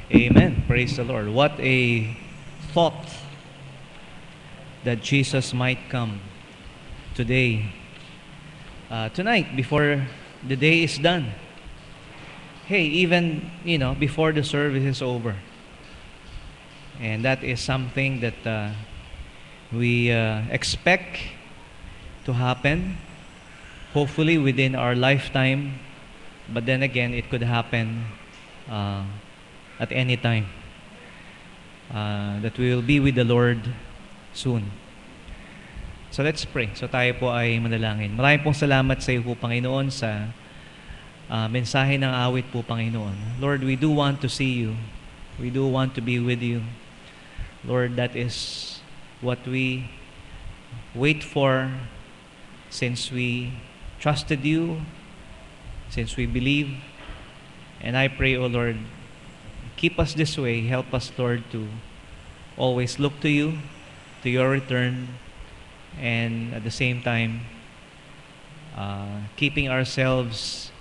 Amen. Praise the Lord. What a thought that Jesus might come today, tonight, before the day is done. Hey, even, before the service is over. And that is something that we expect to happen, hopefully within our lifetime. But then again, it could happen uh, at any time. That we will be with the Lord soon. So let's pray. So tayo po ay manalangin. Maraming pong salamat sa iyo po, Panginoon, sa mensahe ng awit po, Panginoon. Lord, we do want to see you. We do want to be with you. Lord, that is what we wait for since we trusted you, since we believe. And I pray, O Lord, keep us this way. Help us, Lord, to always look to you, to your return, and at the same time, keeping ourselves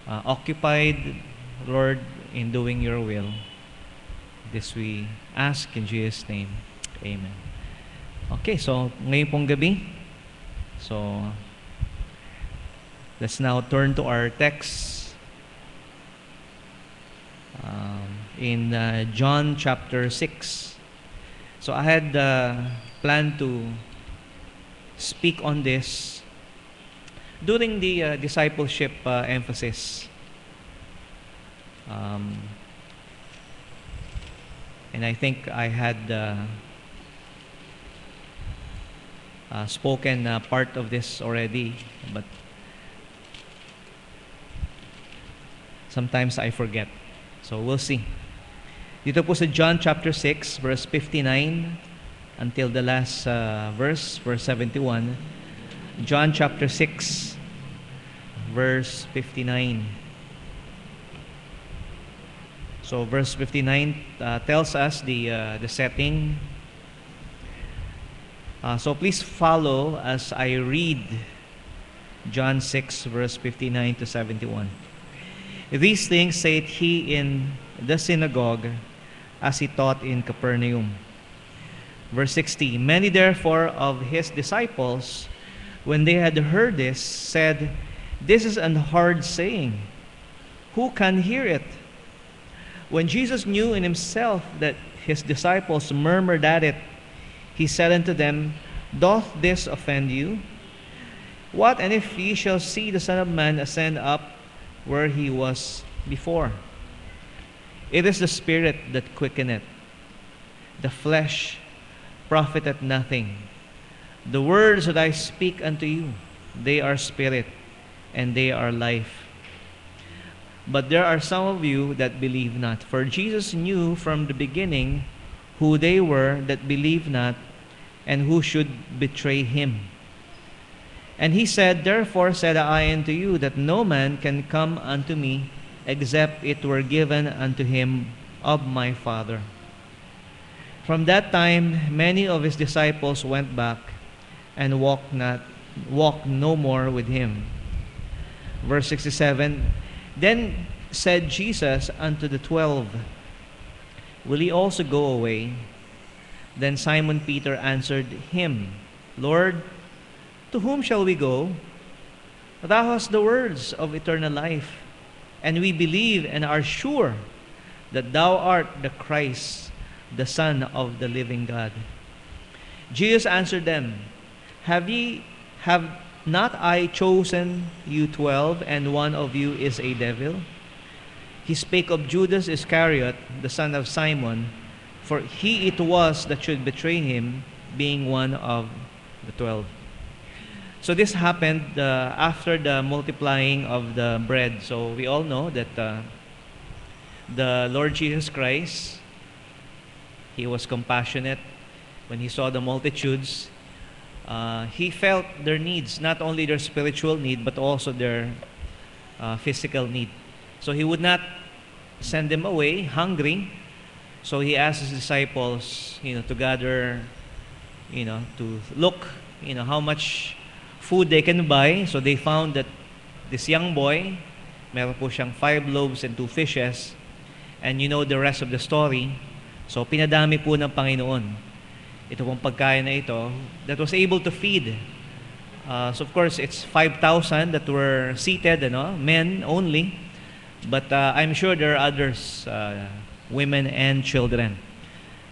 occupied, Lord, in doing your will. This we ask in Jesus' name. Amen. Okay, so ngayon pong gabi, so let's now turn to our text in John chapter 6. So I had planned to speak on this during the discipleship emphasis. And I think I had spoken part of this already, but sometimes I forget. So we'll see. Dito po sa John chapter 6, verse 59 until the last verse 71. John chapter 6, verse 59. So verse 59 tells us the setting. So please follow as I read John 6, verse 59 to 71. These things said he in the synagogue as he taught in Capernaum. Verse 60, many therefore of his disciples, when they had heard this, said, this is an hard saying. Who can hear it? When Jesus knew in himself that his disciples murmured at it, he said unto them, doth this offend you? What and if ye shall see the Son of Man ascend up where he was before? It is the Spirit that quickeneth, the flesh profiteth nothing. The words that I speak unto you, they are spirit, and they are life. But there are some of you that believe not. For Jesus knew from the beginning who they were that believed not, and who should betray him. And he said, therefore said I unto you, that no man can come unto me, except it were given unto him of my Father. From that time many of his disciples went back, and walked no more with him. Verse 67, then said Jesus unto the 12, will ye also go away? Then Simon Peter answered him, Lord, to whom shall we go? Thou hast the words of eternal life, and we believe and are sure that thou art the Christ, the Son of the living God. Jesus answered them, have not I chosen you 12, and one of you is a devil? He spake of Judas Iscariot, the son of Simon, for he it was that should betray him, being one of the 12. So this happened after the multiplying of the bread. So we all know that the Lord Jesus Christ, he was compassionate when he saw the multitudes. He felt their needs, not only their spiritual need, but also their physical need. So he would not send them away hungry. So he asked his disciples, to gather, to look, how much food they can buy. So they found that this young boy, meron po siyang 5 loaves and 2 fishes. And you know the rest of the story. So pinadami po ng Panginoon ito pong pagkain na ito that was able to feed. So of course, it's 5,000 that were seated, men only. But I'm sure there are others, women and children.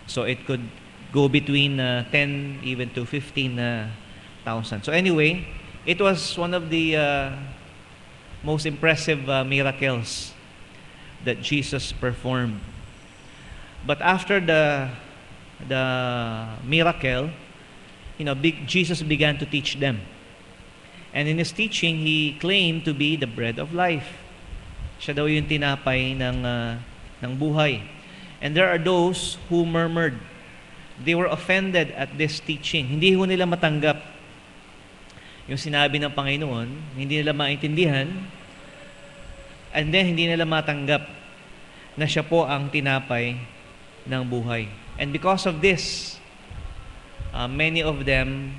So it could go between 10 even to 15,000. So anyway, it was one of the most impressive miracles that Jesus performed. But after the miracle, Jesus began to teach them. And in his teaching, he claimed to be the bread of life. Siya daw yung tinapay ng buhay. And there are those who murmured. They were offended at this teaching. Hindi ho nila matanggap yung sinabi ng Panginoon. Hindi nila maintindihan. And then, hindi nila matanggap na siya po ang tinapay ng buhay. And because of this, many of them,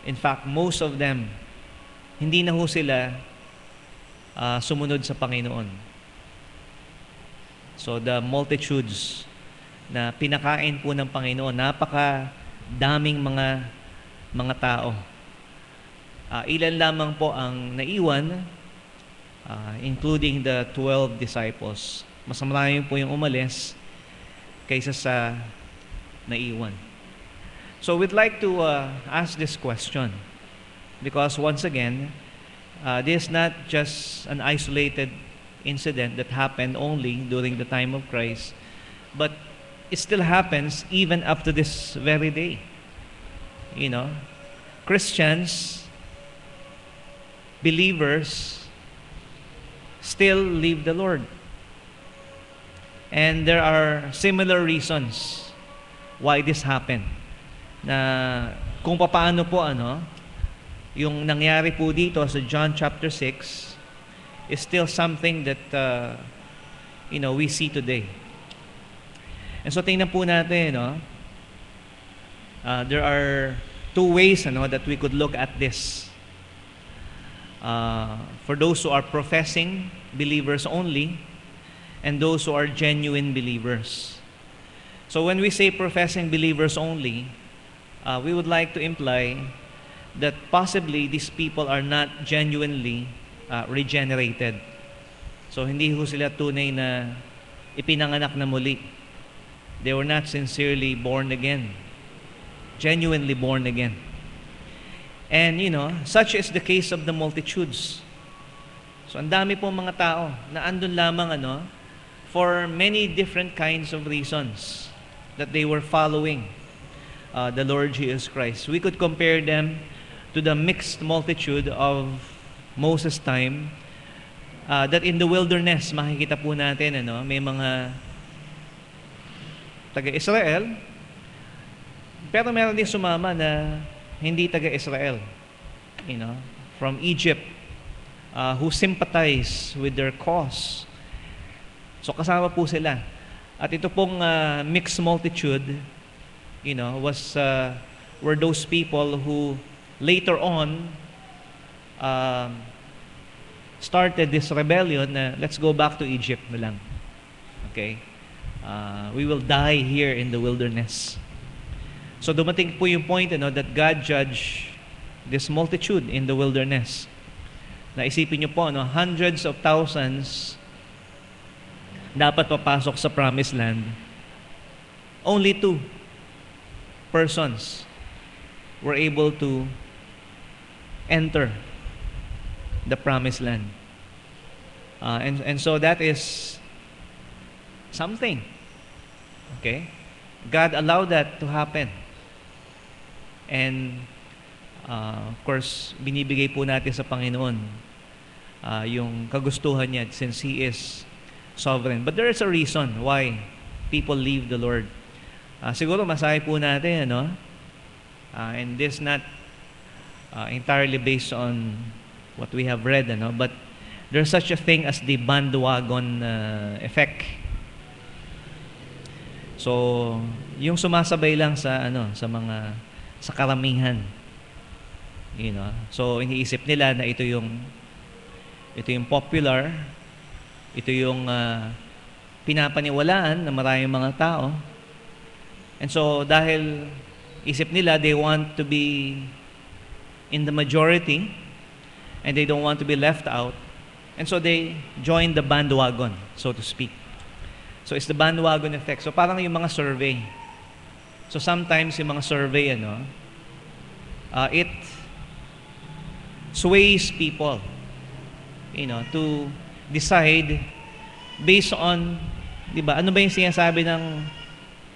in fact, most of them, hindi na ho sila sumunod sa Panginoon. So the multitudes na pinakain po ng Panginoon, napakadaming mga tao. Ilan lamang po ang naiwan, including the 12 disciples. Mas marami po yung umalis kaysa sa naiwan. So we'd like to ask this question because once again, this is not just an isolated incident that happened only during the time of Christ, but it still happens even up to this very day. Christians, believers, still leave the Lord. And there are similar reasons why this happened. Na kung paano po yung nangyari po dito sa John chapter 6 is still something that we see today. And so tingnan po natin, there are two ways that we could look at this. For those who are professing believers only and those who are genuine believers. So when we say professing believers only, we would like to imply that possibly these people are not genuinely regenerated. So hindi ho sila tunay na ipinanganak na muli. They were not sincerely born again, genuinely born again. And such is the case of the multitudes. So ang dami pong mga tao na andun lamang for many different kinds of reasons that they were following the Lord Jesus Christ. We could compare them to the mixed multitude of Moses' time, that in the wilderness, makikita po natin, may mga taga-Israel, pero meron din sumama na hindi taga-Israel, from Egypt, who sympathize with their cause. So kasama po sila. At ito pong mixed multitude, were those people who later on started this rebellion na let's go back to Egypt na lang. Okay? We will die here in the wilderness. So dumating po yung point that God judged this multitude in the wilderness. Naisipin niyo po, hundreds of thousands dapat papasok sa promised land. Only 2 persons were able to enter the promised land. And so that is something. Okay? God allowed that to happen. And of course, binibigay po natin sa Panginoon yung kagustuhan niya since He is sovereign. But there is a reason why people leave the Lord. Siguro masahe po natin, and this not entirely based on what we have read, but there's such a thing as the bandwagon effect. So, yung sumasabay lang sa sa karamihan. So iniisip nila na ito yung popular, ito yung pinapaniwalaan ng maraming mga tao. And so, dahil isip nila they want to be in the majority and they don't want to be left out, and so they join the bandwagon, so to speak. So, it's the bandwagon effect. So, parang yung mga survey. So, sometimes yung mga survey, it sways people, to decide based on, di ba, ano ba yung sinasabi ng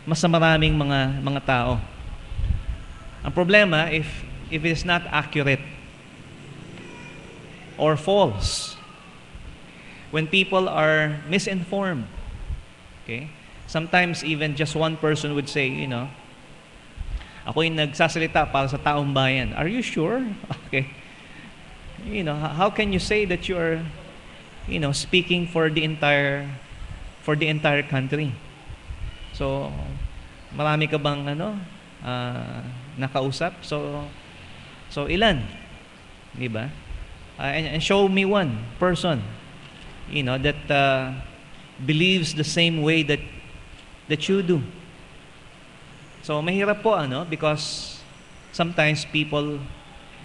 mas maraming mga tao. Ang problema, if it is not accurate or false, when people are misinformed, okay, sometimes even just one person would say, ako yung nagsasalita para sa taong bayan. Are you sure? Okay. How can you say that you are, speaking for the entire country? So, marami ka bang nakausap? So ilan? Di ba? And show me one person, that believes the same way that you do. So mahirap po, because sometimes people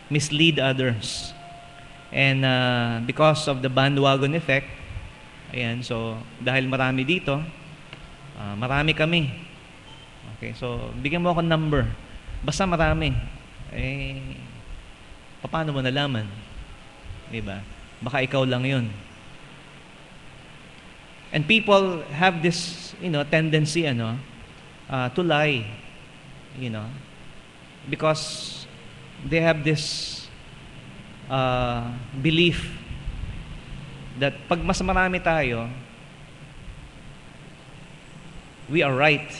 mislead others. And because of the bandwagon effect, ayan, so dahil marami dito, marami kami. Okay, so bigyan mo ako ng number. Basta marami. Paano mo nalaman? Diba? Baka ikaw lang yun. And people have this, tendency, to lie. Because they have this belief that pag mas marami tayo, we are right.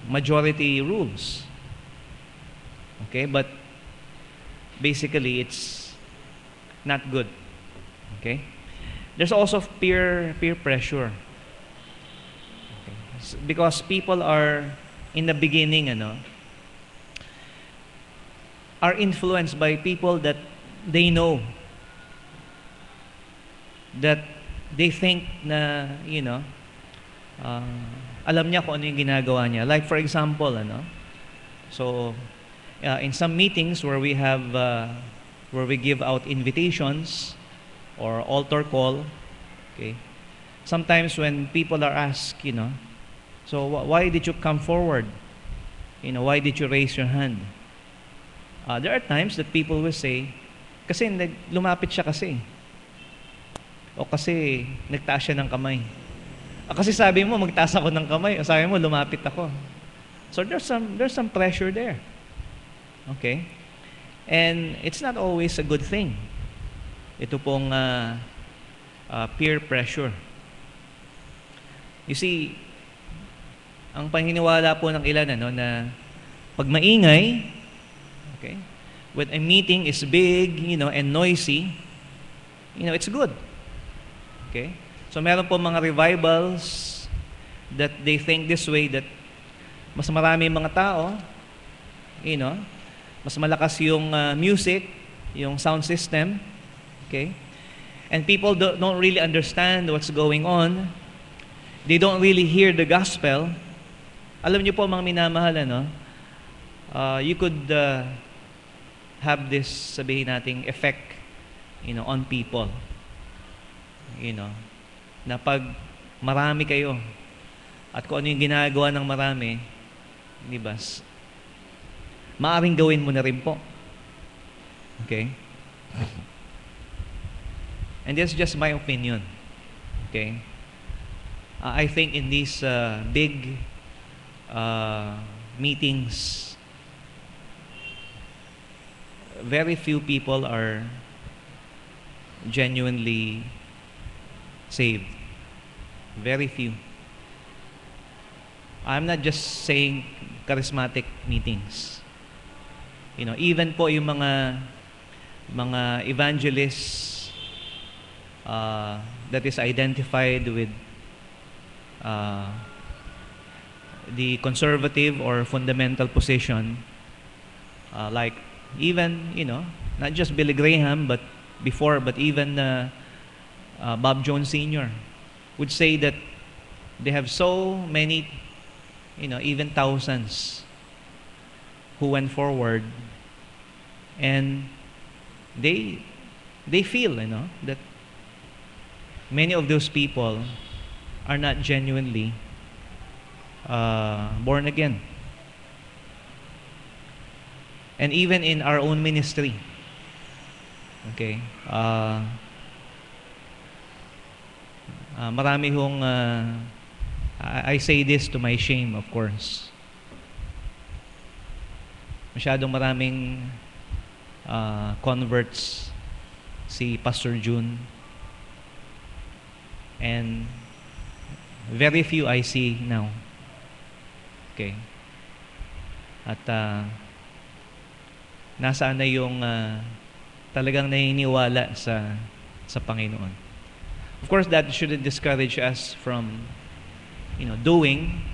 Majority rules. Okay, but basically it's not good. Okay? There's also peer pressure. Okay. Because people are in the beginning, are influenced by people that they know, that they think na, alam niya kung ano yung ginagawa niya. Like for example, so in some meetings where we have where we give out invitations or altar call, okay, sometimes when people are asked, so why did you come forward? Why did you raise your hand? There are times that people will say, kasi lumapit siya kasi. O kasi nagtaas siya ng kamay. Kasi sabi mo, magtaas ako ng kamay. O sabi mo, lumapit ako. So there's some pressure there. Okay? And it's not always a good thing. Ito pong peer pressure. You see, ang paniniwala po ng ilan, na pag maingay, okay, when a meeting is big, and noisy, it's good. Okay? So meron po mga revivals that they think this way, that mas marami mga tao, mas malakas yung music, yung sound system, okay? And people don't really understand what's going on. They don't really hear the gospel. Alam niyo po mga minamahal, you could have this, sabihin nating, effect, on people. Na pag marami kayo at kung ano yung ginagawa ng marami, di ba, maaring gawin mo na rin po. Okay? And this is just my opinion. Okay? I think in these big meetings, very few people are genuinely saved. Very few. I'm not just saying charismatic meetings. Even po yung mga evangelists that is identified with the conservative or fundamental position, like even, not just Billy Graham, but even Bob Jones Sr. would say that they have so many, even thousands who went forward, and they feel, that many of those people are not genuinely born again. And even in our own ministry, okay, marami hong, I say this to my shame, of course. Masyadong maraming converts si Pastor June, and very few I see now. Okay. At nasaan na yung talagang naniniwala sa Panginoon. Of course, that shouldn't discourage us from doing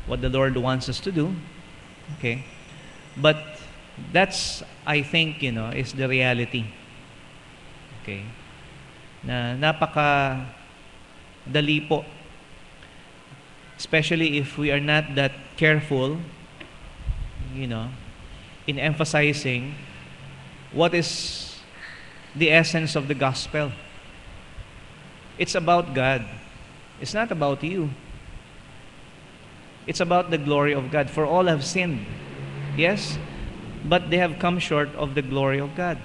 what the Lord wants us to do. Okay? But that's, I think, is the reality. Okay? Na napaka dali po. Especially if we are not that careful, in emphasizing what is the essence of the gospel. It's about God. It's not about you. It's about the glory of God. For all have sinned. Yes, but they have come short of the glory of God.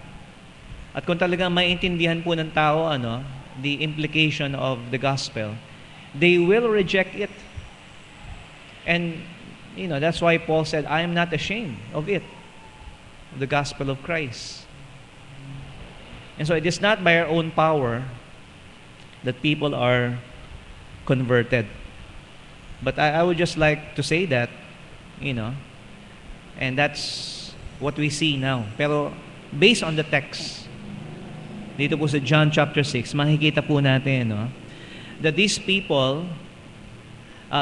At kung talagang maintindihan po ng tao the implication of the gospel, they will reject it. And that's why Paul said, I am not ashamed of it, the gospel of Christ. And so it is not by our own power that people are converted. But I would just like to say that, and that's what we see now. Pero based on the text, dito po sa John chapter 6, makikita po natin that these people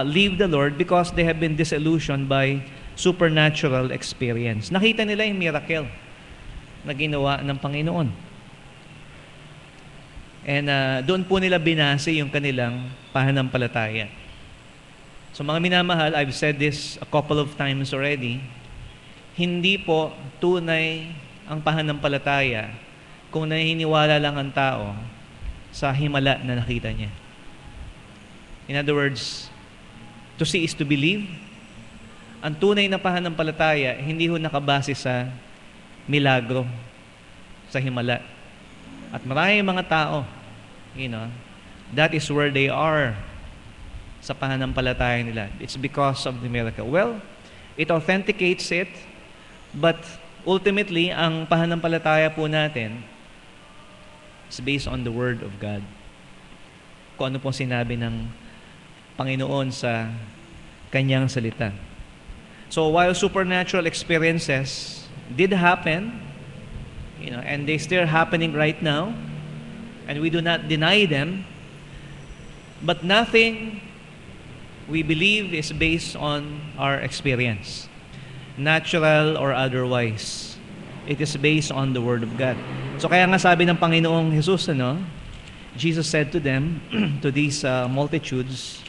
leave the Lord because they have been disillusioned by supernatural experience. Nakita nila yung miracle na ginawa ng Panginoon. And doon po nila binase yung kanilang pananampalataya. So mga minamahal, I've said this a couple of times already, hindi po tunay ang pananampalataya kung naniniwala lang ang tao sa himala na nakita niya. In other words, to see is to believe. Ang tunay na pananampalataya, hindi ho nakabase sa milagro, sa himala. At maraming mga tao, that is where they are sa pananampalataya nila. It's because of the miracle. Well, it authenticates it, but ultimately, ang pananampalataya po natin is based on the Word of God. Kung ano pong sinabi ng Panginoon sa Kanyang salita. So while supernatural experiences did happen, and they still happening right now, and we do not deny them, but nothing we believe is based on our experience, natural or otherwise. It is based on the Word of God. So kaya nga sabi ng Panginoong Jesus, Jesus said to them, to these multitudes,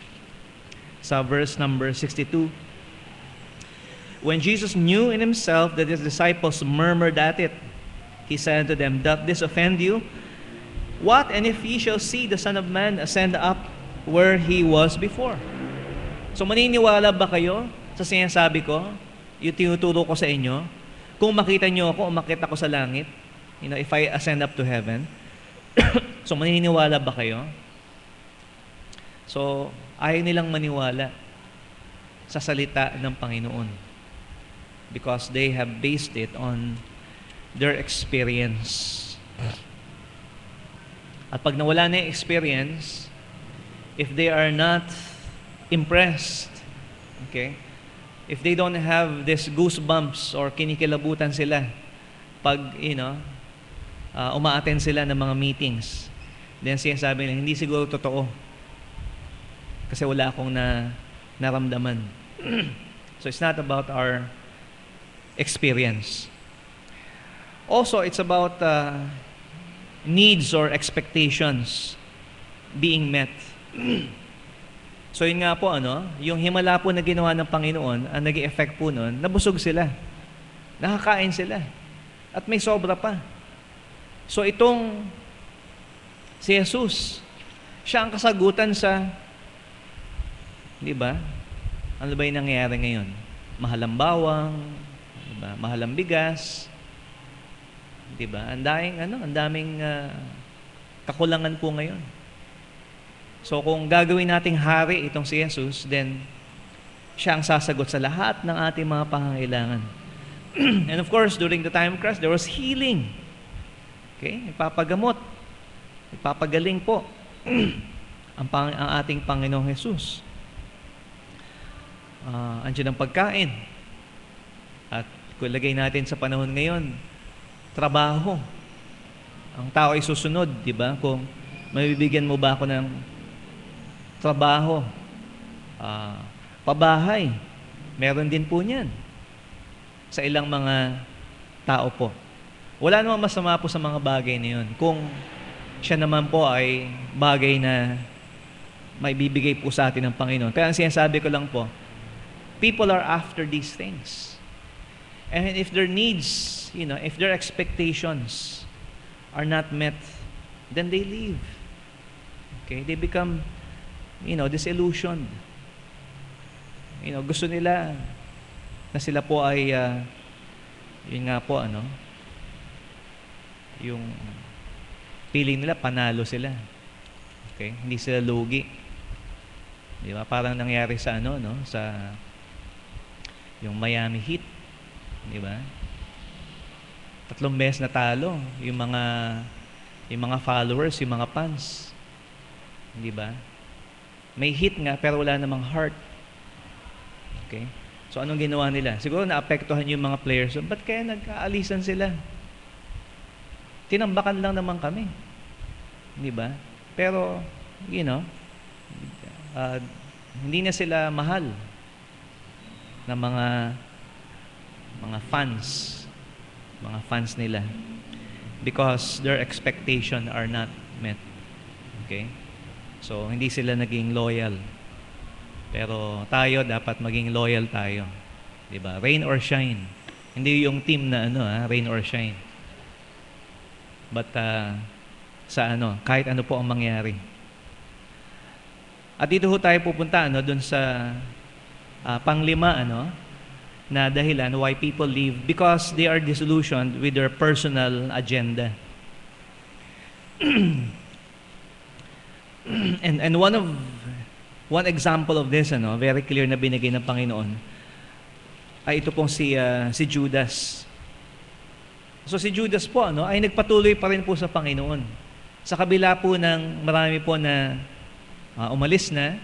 sa verse number 62, when Jesus knew in himself that his disciples murmured at it, he said to them, doth this offend you? What, and if ye shall see the Son of Man ascend up where he was before? So maniniwala ba kayo sa sinasabi ko, yung tinuturo ko sa inyo? Kung makita nyo ako, umakit ako sa langit, if I ascend up to heaven, so maniniwala ba kayo? So, ayaw nilang maniwala sa salita ng Panginoon because they have based it on their experience. At pag nawala na yung experience, if they are not impressed, okay, if they don't have this goosebumps or kinikilabutan sila pag, uma-attend sila ng mga meetings, then sinasabi nila, hindi siguro totoo kasi wala akong naramdaman. So it's not about our experience. Also, it's about needs or expectations. being met. So yun nga po, yung himala po na ginawa ng Panginoon, ang naging effect po nun, nabusog sila. Nakakain sila. At may sobra pa. So itong si Jesus, siya ang kasagutan sa, di ba? Ano ba yung nangyayari ngayon? Mahal ang bawang, di ba? Mahal ang bigas, di ba? Ang daming kakulangan po ngayon. So kung gagawin nating hari itong si Jesus, then siya ang sasagot sa lahat ng ating mga pangangailangan. And of course, during the time of Christ, there was healing. Okay? Ipapagamot. Ipapagaling po ang ating Panginoong Jesus. Andiyan ang pagkain. At kung lagay natin sa panahon ngayon, trabaho. Ang tao ay susunod, di ba? Kung mabibigyan mo ba ako ng trabaho, pabahay, meron din po niyan sa ilang mga tao po. Wala namang masama po sa mga bagay na yun. Kung siya naman po ay bagay na may bibigay po sa atin ng Panginoon. Pero ang sinasabi ko lang po, people are after these things. And if their needs, if their expectations are not met, then they leave. Okay? They become, disillusioned. Gusto nila na sila po ay, yun nga po, yung feeling nila, panalo sila. Okay? Hindi sila lugi. Di ba? Parang nangyari sa sa yung Miami Heat. Di ba? 3 beses na talo yung mga followers, yung mga fans. Di ba? May hit nga pero wala namang heart. Okay? So anong ginawa nila? Siguro naapektuhan yung mga players. So, ba't kaya nagkaalisan sila? Tinambakan lang naman kami. Di ba? Pero, hindi na sila mahal ng mga fans nila because their expectation are not met. Okay? So, hindi sila naging loyal. Pero tayo, dapat maging loyal tayo. Diba? Rain or shine. Hindi yung team na rain or shine. But kahit ano po ang mangyari. At dito ho tayo pupunta dun sa panglima na dahilan why people leave, because they are disillusioned with their personal agenda. and one example of this, very clear na binigay ng Panginoon, ay ito pong si Judas. So si Judas po, ay nagpatuloy pa rin po sa Panginoon. Sa kabila po ng marami po na umalis na,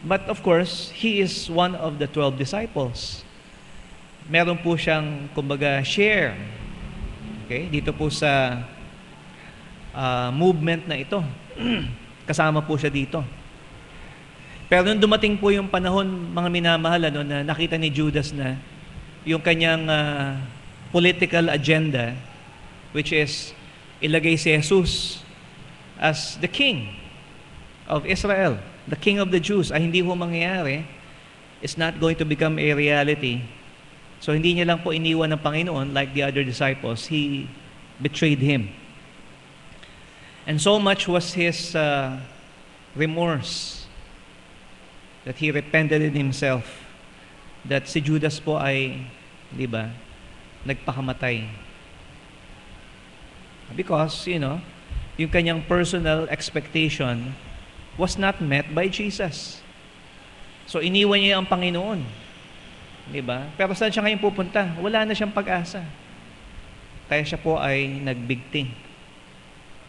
but of course, he is one of the 12 disciples. Meron po siyang, kumbaga, share. Okay? Dito po sa movement na ito. Kasama po siya dito. Pero nung dumating po yung panahon, mga minamahal, na nakita ni Judas na yung kanyang political agenda, which is ilagay si Jesus as the king of Israel, the king of the Jews, ay hindi po mangyayari, is not going to become a reality. So hindi niya lang po iniwan ng Panginoon like the other disciples. He betrayed him. And so much was his remorse that he repented in himself, that si Judas po ay, di ba, nagpakamatay. Because, yung kanyang personal expectation was not met by Jesus. So, iniwan niya ang Panginoon. Di ba? Pero saan siya ngayon pupunta? Wala na siyang pag-asa. Kaya siya po ay nagbigti.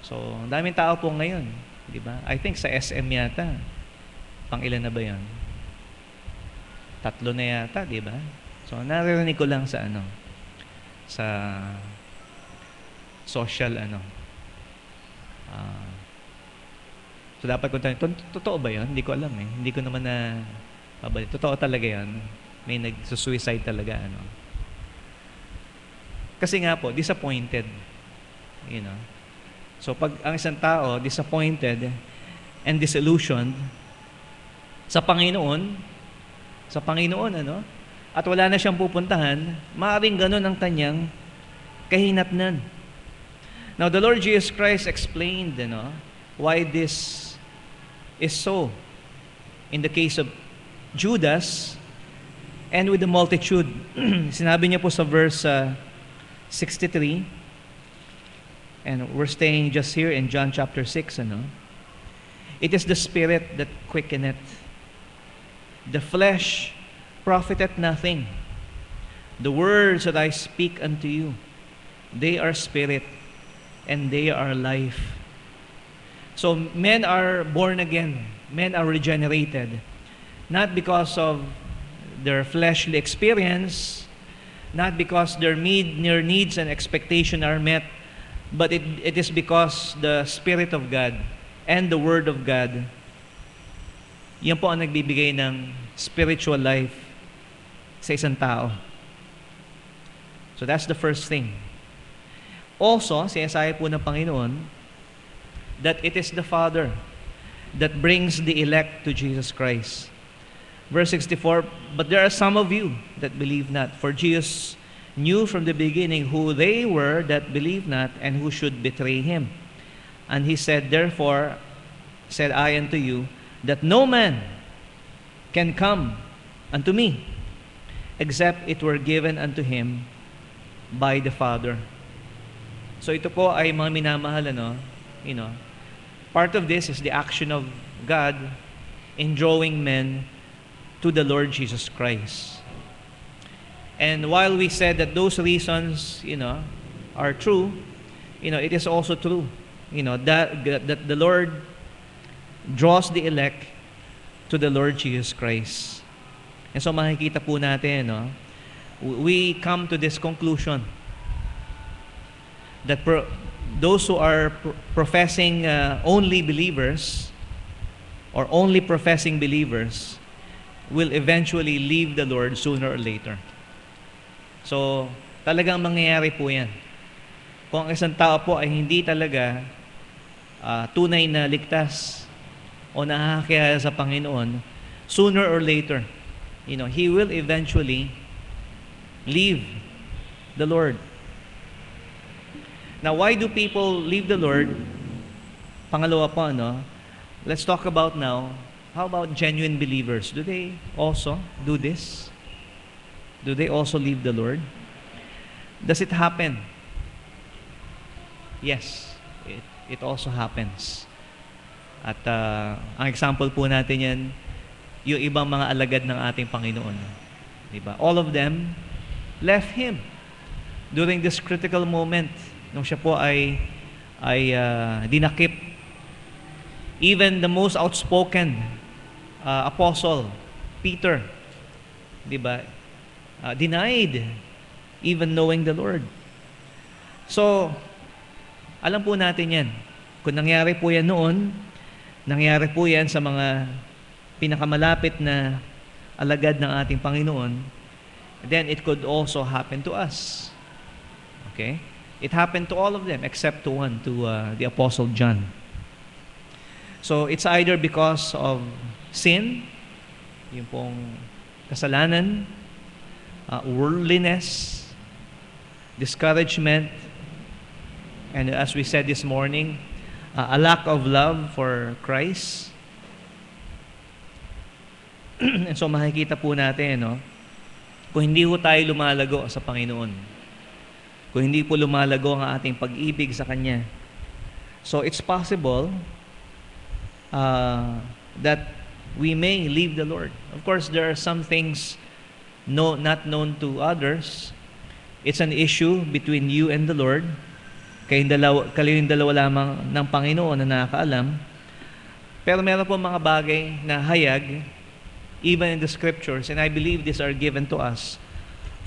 So, daming tao po ngayon. Di ba? I think sa SM yata, pang ilan na ba yun? 3 na yata, di ba? So, naririnig ko lang sa sa social so dapat kung tayo, totoo ba yun? Hindi ko alam eh. Hindi ko naman na pabalik. Totoo talaga yan. May nagsusuicide talaga Kasi nga po, disappointed. So pag ang isang tao disappointed and disillusioned sa Panginoon, ano, at wala na siyang pupuntahan, maaaring ganun ang kanyang kahinatnan. Now, the Lord Jesus Christ explained, why this is so in the case of Judas and with the multitude. Sinabi niya po sa verse 63, and we're staying just here in John chapter 6, It is the Spirit that quickeneth. The flesh profiteth nothing. The words that I speak unto you, they are spirit, and they are life. So men are born again. Men are regenerated. Not because of their fleshly experience, not because their needs and expectation are met, but it is because the Spirit of God and the Word of God, yan po ang nagbibigay ng spiritual life sa isang tao. So that's the first thing. Also, sinasabi po ng Panginoon that it is the Father that brings the elect to Jesus Christ. Verse 64, but there are some of you that believe not. For Jesus knew from the beginning who they were that believe not and who should betray him. And he said, therefore, said I unto you, that no man can come unto me, except it were given unto him by the Father. So ito po ay mga minamahal, part of this is the action of God in drawing men to the Lord Jesus Christ. And while we said that those reasons, are true, it is also true, that the Lord draws the elect to the Lord Jesus Christ. And so makikita po natin, we come to this conclusion that those who are professing only believers or only professing believers will eventually leave the Lord sooner or later. So, talagang mangyayari po yan. Kung ang isang tao po ay hindi talaga tunay na ligtas o nakakakilala sa Panginoon, sooner or later, he will eventually leave the Lord. Now, why do people leave the Lord? Pangalawa po, let's talk about now, how about genuine believers? Do they also do this? Do they also leave the Lord? Does it happen? Yes, it also happens. At ang example po natin yan, yung ibang mga alagad ng ating Panginoon. Diba? All of them left Him during this critical moment nung siya po ay dinakip. Even the most outspoken apostle, Peter, diba? Denied even knowing the Lord. So, alam po natin yan. Kung nangyari po yan noon, nangyari po yan sa mga pinakamalapit na alagad ng ating Panginoon, then it could also happen to us. Okay? It happened to all of them except to one, to the Apostle John. So, it's either because of sin, yung pong kasalanan, worldliness, discouragement, and as we said this morning, a lack of love for Christ. And so makikita po natin, kung hindi po tayo lumalago sa Panginoon, kung hindi po lumalago ang ating pag-ibig sa Kanya, so it's possible that we may leave the Lord. Of course, there are some things not known to others. It's an issue between you and the Lord. Kayong dalawa lamang ng Panginoon na nakakaalam. Pero meron po mga bagay na hayag, even in the Scriptures, and I believe these are given to us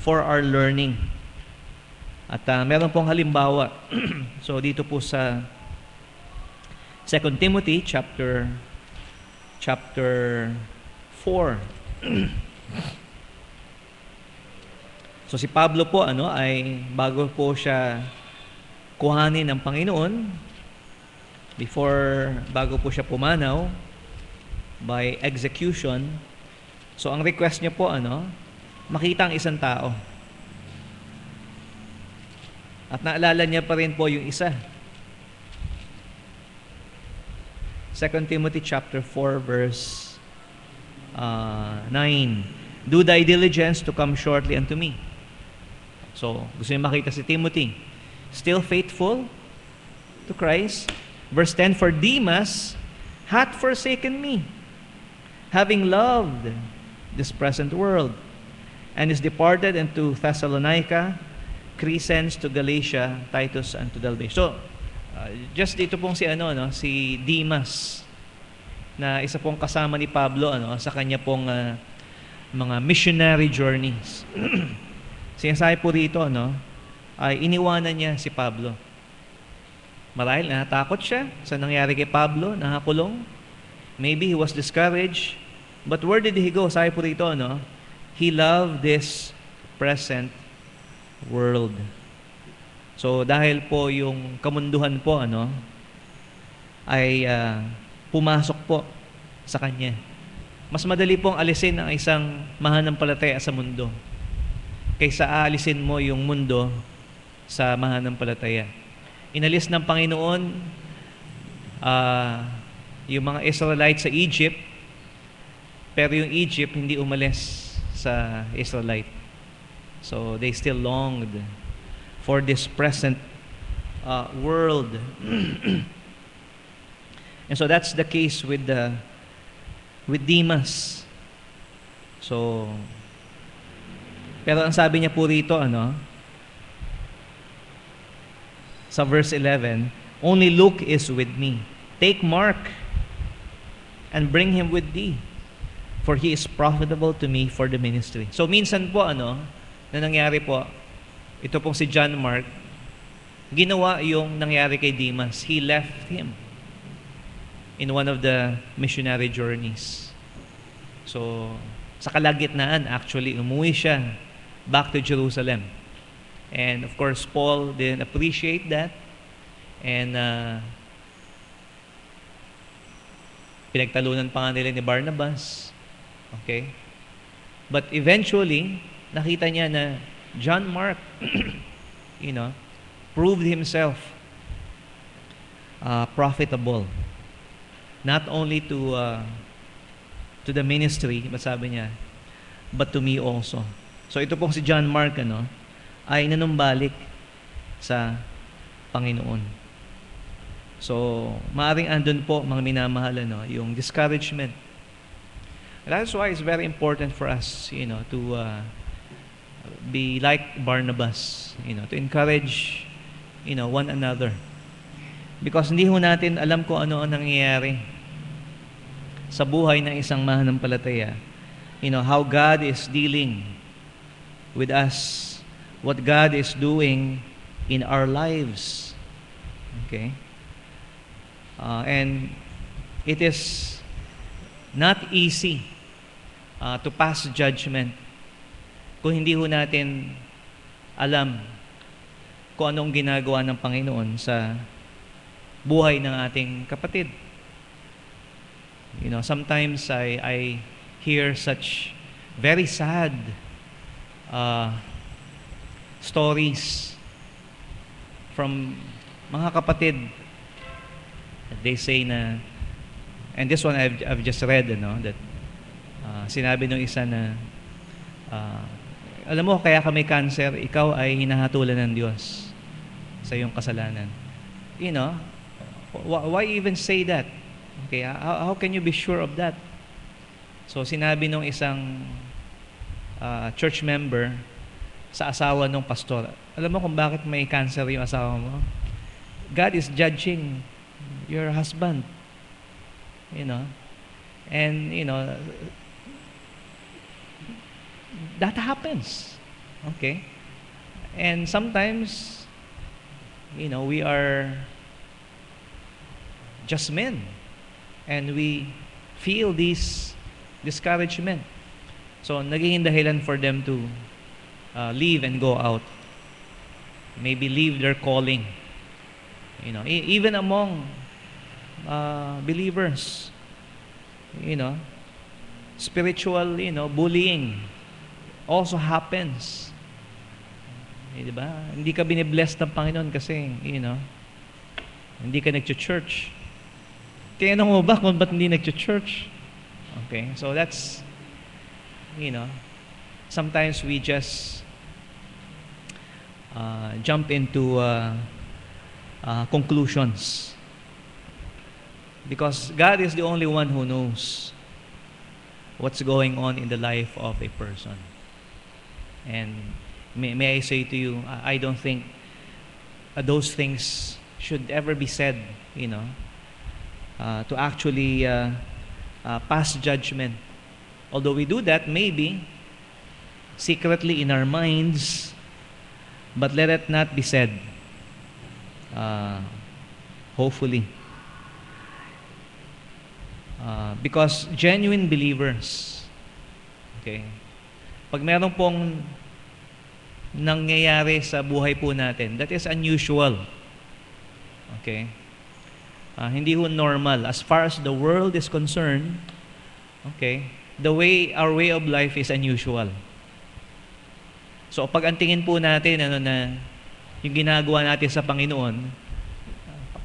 for our learning. At meron pong halimbawa. So dito po sa 2 Timothy chapter 4. So si Pablo po ay bago po siya kuhanin ng Panginoon, bago po siya pumanaw by execution. So ang request niya po, makita ang isang tao. At naalala niya pa rin po yung isa. 2 Timothy chapter 4 verse 9. Do thy diligence to come shortly unto me. So, gusto niya makita si Timothy. Still faithful to Christ. Verse 10, for Demas hath forsaken me, having loved this present world, and is departed into Thessalonica, Crescens to Galatia, Titus unto Dalmatia. So, just dito pong si Demas, na isa pong kasama ni Pablo sa kanya pong mga missionary journeys. Sinasabi po rito ay iniwanan niya si Pablo. Marahil natakot siya sa nangyari kay Pablo, nakakulong. Maybe he was discouraged. But where did he go? Sabi po rito, he loved this present world. So dahil po yung kamunduhan po ay pumasok po sa kanya. Mas madali pong alisin ang isang mananampalataya sa mundo kaysa aalisin mo yung mundo sa mananampalataya. Inalis ng Panginoon yung mga Israelites sa Egypt, pero yung Egypt hindi umalis sa Israelite. So they still longed for this present world. And so that's the case with Demas. So, pero ang sabi niya po rito, sa verse 11, only Luke is with me. Take Mark and bring him with thee, for he is profitable to me for the ministry. So minsan po na nangyari po, ito pong si John Mark, ginawa yung nangyari kay Demas. He left him in one of the missionary journeys. So, sa kalagitnaan, actually, umuwi siya back to Jerusalem. And of course, Paul didn't appreciate that. And pinagtalunan pa nga nila ni Barnabas. Okay? But eventually, nakita niya na John Mark, proved himself profitable. Not only to the ministry, but sabi niya, but to me also. So ito pong si John Mark ay nanumbalik sa Panginoon. So maaring andun po mga minamahal yung discouragement. That's why it's very important for us to be like Barnabas, to encourage one another. Because hindi ho natin alam kung ano ang nangyayari sa buhay ng isang mananampalataya. How God is dealing with us, what God is doing in our lives. Okay? And it is not easy to pass judgment kung hindi ho natin alam kung anong ginagawa ng Panginoon sa buhay ng ating kapatid. Sometimes I hear such very sad stories from mga kapatid. They say na, and this one I've just read, that sinabi nung isa na, alam mo, kaya ka may cancer, ikaw ay hinahatulan ng Diyos sa iyong kasalanan. Why even say that? Okay, how can you be sure of that? So sinabi nung isang church member sa asawa ng pastor, alam mo kung bakit may cancer yung asawa mo? God is judging your husband. And that happens. Okay? And sometimes we are just men. And we feel this discouragement. So, naging dahilan for them to leave and go out. Maybe leave their calling. Even among believers. Spiritual, bullying also happens. Di ba? Hindi ka binibless ng Panginoon kasi, hindi ka nag-church. Tinanong mo ba kung ba't hindi nag-church? Okay, so that's, sometimes we just jump into conclusions. Because God is the only one who knows what's going on in the life of a person. And may I say to you, I don't think those things should ever be said, to actually pass judgment. Although we do that, maybe, secretly in our minds, but let it not be said. Hopefully. Because genuine believers, okay, pag meron pong nangyayari sa buhay po natin, that is unusual. Okay? Hindi ho normal. As far as the world is concerned, okay, our way of life is unusual. So, pag ang tingin po natin, yung ginagawa natin sa Panginoon,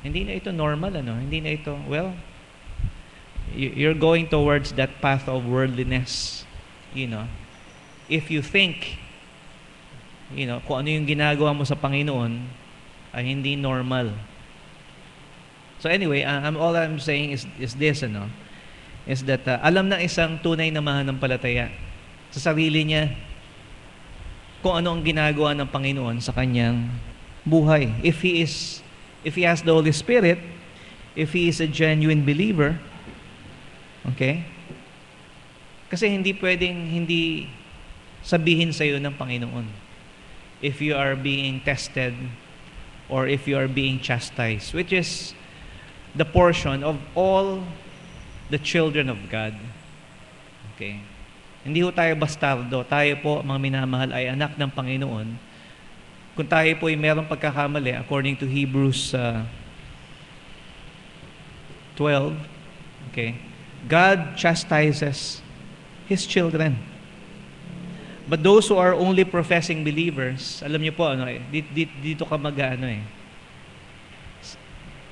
hindi na ito normal, Hindi na ito, you're going towards that path of worldliness, If you think, kung ano yung ginagawa mo sa Panginoon, ay hindi normal. So anyway, all I'm saying is this, is that alam ng isang tunay na mananampalataya sa sarili niya kung ano ang ginagawa ng Panginoon sa kanyang buhay. If he has the Holy Spirit, if he is a genuine believer, okay? Kasi hindi pwedeng hindi sabihin sa iyo ng Panginoon if you are being tested or if you are being chastised, which is the portion of all the children of God. Okay? Hindi ho tayo bastardo. Tayo po, mga minamahal, ay anak ng Panginoon. Kung tayo po ay merong pagkakamali, according to Hebrews 12, okay, God chastises His children. But those who are only professing believers, alam niyo po, dito ka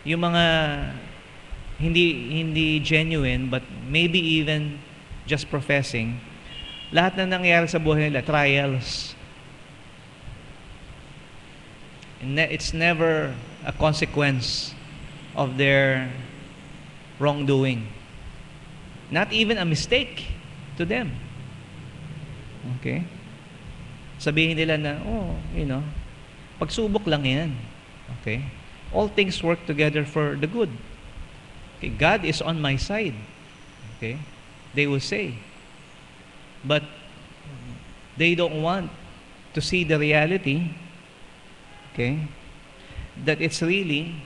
yung mga hindi genuine, but maybe even just professing, lahat na nangyayari sa buhay nila, trials. It's never a consequence of their wrongdoing. Not even a mistake to them. Okay? Sabihin nila na, pagsubok lang yan. Okay? All things work together for the good. Okay? God is on my side. Okay? They will say. But they don't want to see the reality, okay, that it's really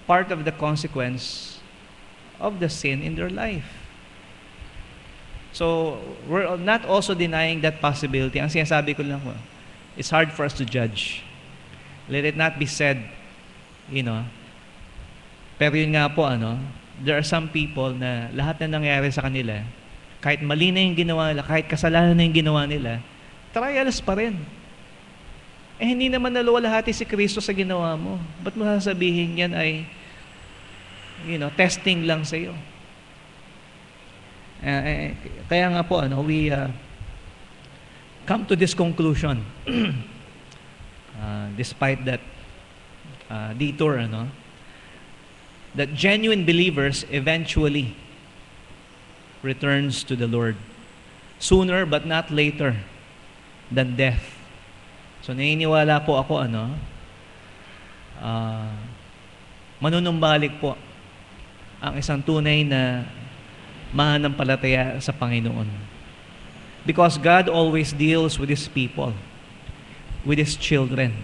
part of the consequence of the sin in their life. So, we're not also denying that possibility. Ang sinasabi ko lang, it's hard for us to judge. Let it not be said, pero yun nga po, there are some people na lahat na nangyari sa kanila, kahit mali na yung ginawa nila, kahit kasalanan na yung ginawa nila, trials pa rin. Hindi naman naluwalhati si Kristo sa ginawa mo. Ba't mo sasabihin yan ay, testing lang sa iyo? Kaya nga po, we come to this conclusion, despite that detour, that genuine believers eventually returns to the Lord sooner but not later than death. So naniniwala po ako manunumbalik po ang isang tunay na mananampalataya sa Panginoon. Because God always deals with His people, with His children.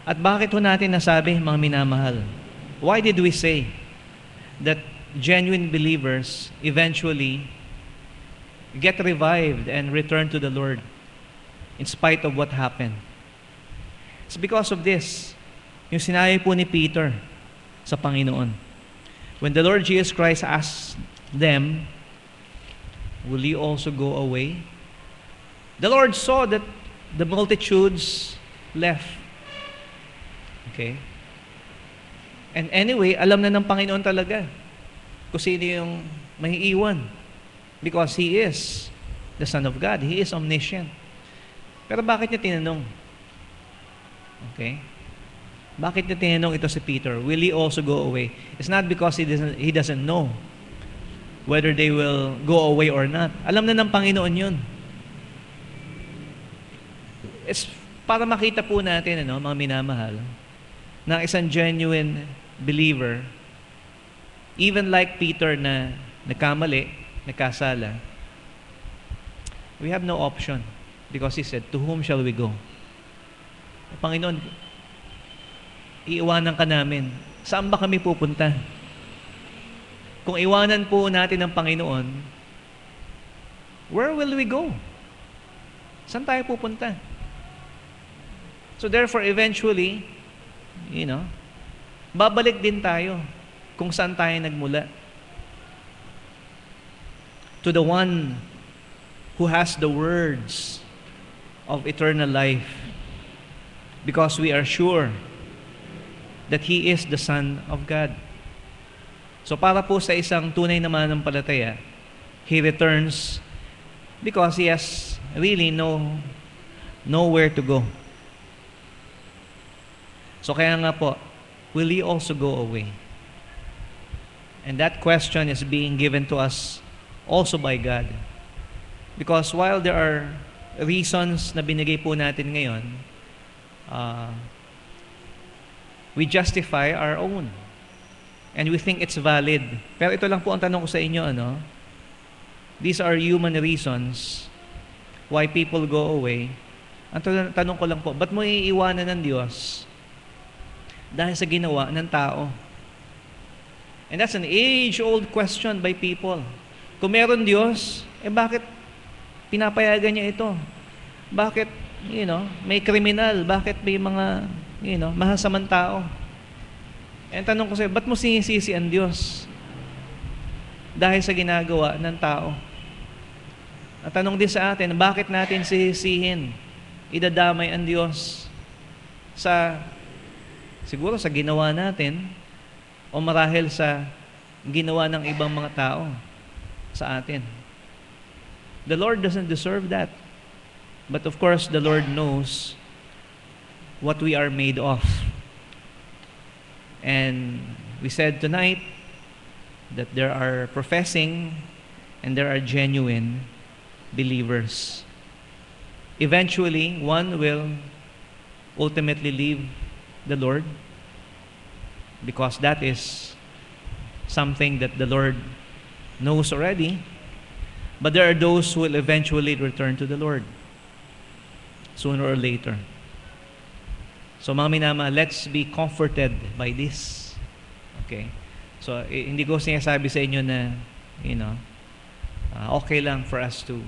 At bakit ho natin nasabi, mga minamahal? Why did we say that genuine believers eventually get revived and return to the Lord in spite of what happened? It's because of this. Yung sinabi po ni Peter sa Panginoon. When the Lord Jesus Christ asked them, will you also go away? The Lord saw that the multitudes left. Okay? And anyway, alam na ng Panginoon talaga kung sino yung maiiwan. Because He is the Son of God. He is omniscient. Pero bakit niya tinanong? Okay? Bakit niya tinanong ito si Peter? Will he also go away? It's not because he doesn't know whether they will go away or not. Alam na ng Panginoon yun. It's para makita po natin, mga minamahal, na isang genuine believer, even like Peter na nagkamali, nagkasala, we have no option because he said, to whom shall we go? Panginoon, iiwanan ka namin. Saan ba kami pupunta? Kung iwanan po natin ang Panginoon, where will we go? Saan tayo pupunta? So therefore, eventually, babalik din tayo kung saan tayo nagmula. To the one who has the words of eternal life, because we are sure that He is the Son of God. So para po sa isang tunay na mananampalataya, he returns because he has really nowhere to go. So kaya nga po, will he also go away? And that question is being given to us also by God. Because while there are reasons na binigay po natin ngayon, we justify our own. And we think it's valid. Pero ito lang po ang tanong ko sa inyo, These are human reasons why people go away. Ang tanong ko lang po, ba't mo iiwanan ng Diyos? Dahil sa ginawa ng tao. And that's an age-old question by people. Kung meron Diyos, bakit pinapayagan niya ito? Bakit, may kriminal? Bakit may mga, masasamang tao? And tanong ko sa'yo, ba't mo sinisisi ang Diyos? Dahil sa ginagawa ng tao. At tanong din sa atin, bakit natin sisisihin, idadamay ang Diyos siguro sa ginawa natin o marahil sa ginawa ng ibang mga tao sa atin. The Lord doesn't deserve that. But of course, the Lord knows what we are made of. And we said tonight that there are professing and there are genuine believers. Eventually, one will ultimately leave the Lord because that is something that the Lord knows already. But there are those who will eventually return to the Lord sooner or later. So mga minama, let's be comforted by this. Okay? So hindi ko sinasabi sa inyo na, okay lang for us to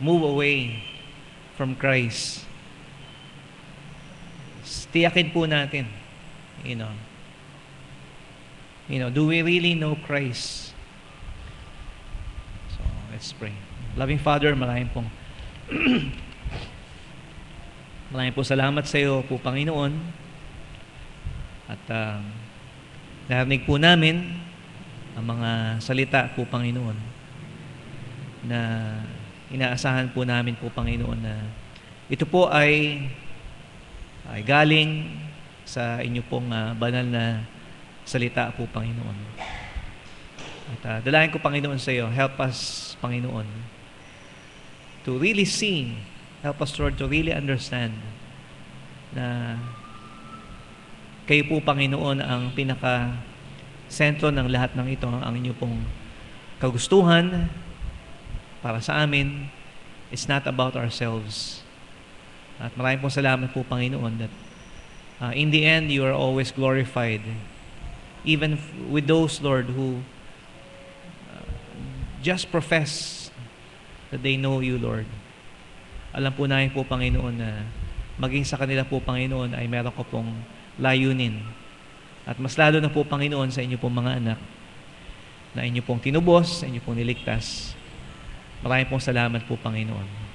move away from Christ. Tiyakin po natin, do we really know Christ? So, let's pray. Loving Father, maraming po salamat sa iyo po, Panginoon. At narinig po namin ang mga salita po, Panginoon, na inaasahan po namin po, Panginoon, na ito po ay galing sa inyo pong banal na salita po, Panginoon. At dalangin ko, Panginoon, sa iyo, help us, Panginoon, to really see, help us, Lord, to really understand na kayo po, Panginoon, ang pinaka-sentro ng lahat ng ito, ang inyo pong kagustuhan para sa amin. It's not about ourselves. At maraming pong salamat po, Panginoon, that in the end, you are always glorified. Even with those, Lord, who just profess that they know you, Lord. Alam po namin po, Panginoon, na maging sa kanila po, Panginoon, ay meron ko pong layunin At mas lalo na po, Panginoon, sa inyo pong mga anak na inyo pong tinubos, sa inyo pong niligtas. Maraming pong salamat po, Panginoon.